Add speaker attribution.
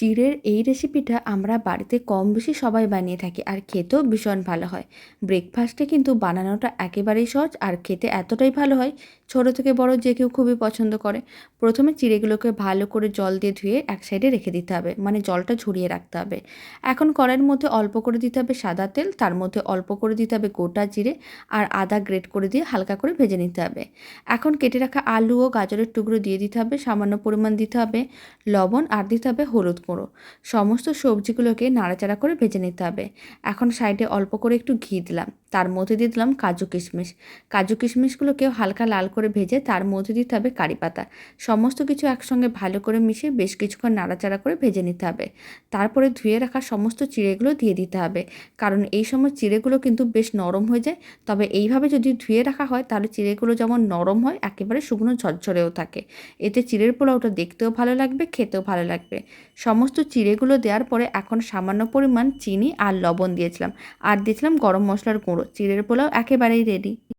Speaker 1: চিড়ের এই রেসিপিটা আমরা বাড়িতে কম বেশি সবাই বানিয়ে থাকি আর খেতেও ভীষণ ভালো হয়। ব্রেকফাস্টে কিন্তু বানানোটা একেবারেই সহজ আর খেতে এতটাই ভালো হয়, ছোট থেকে বড় যে কেউ খুবই পছন্দ করে। প্রথমে চিড়েগুলোকে ভালো করে জল দিয়ে ধুয়ে এক সাইডে রেখে দিতে হবে, মানে জলটা ঝরিয়ে রাখতে হবে। এখন কড়াইয়ের মধ্যে অল্প করে দিতে হবে সাদা তেল, তার মধ্যে অল্প করে দিতে হবে গোটা জিরে আর আদা গ্রেট করে দিয়ে হালকা করে ভেজে নিতে হবে। এখন কেটে রাখা আলু ও গাজরের টুকরো দিয়ে দিতে হবে, সামান্য পরিমাণ দিতে হবে লবণ আর দিতে হবে হলুদ গুঁড়ো। সমস্ত সবজিগুলোকে নাড়াচাড়া করে ভেজে নিতে হবে। এখন সাইডে অল্প করে একটু ঘি দিলাম, তার মধ্যে দিয়ে দিলাম কাজু কিশমিশ। কাজু কিশমিশগুলোকেও হালকা লাল করে ভেজে তার মধ্যে দিতে হবে কারি পাতা। সমস্ত কিছু একসঙ্গে ভালো করে মিশিয়ে বেশ কিছুক্ষণ নাড়াচাড়া করে ভেজে নিতে হবে। তারপরে ধুয়ে রাখা সমস্ত চিড়েগুলো দিয়ে দিতে হবে, কারণ এই সময় চিড়েগুলো কিন্তু বেশ নরম হয়ে যায়। তবে এইভাবে যদি ধুয়ে রাখা হয় তাহলে চিড়েগুলো যেমন নরম হয়, একেবারে শুকনো ঝরঝরেও থাকে। এতে চিড়ের পোলাওটা দেখতেও ভালো লাগবে, খেতেও ভালো লাগবে। সমস্ত চিড়েগুলো দেওয়ার পরে এখন সামান্য পরিমাণ চিনি আর লবণ দিয়েছিলাম, আর দিয়েছিলাম গরম মশলার গুঁড়ো। চিড়ের পোলাও একেবারেই রেডি।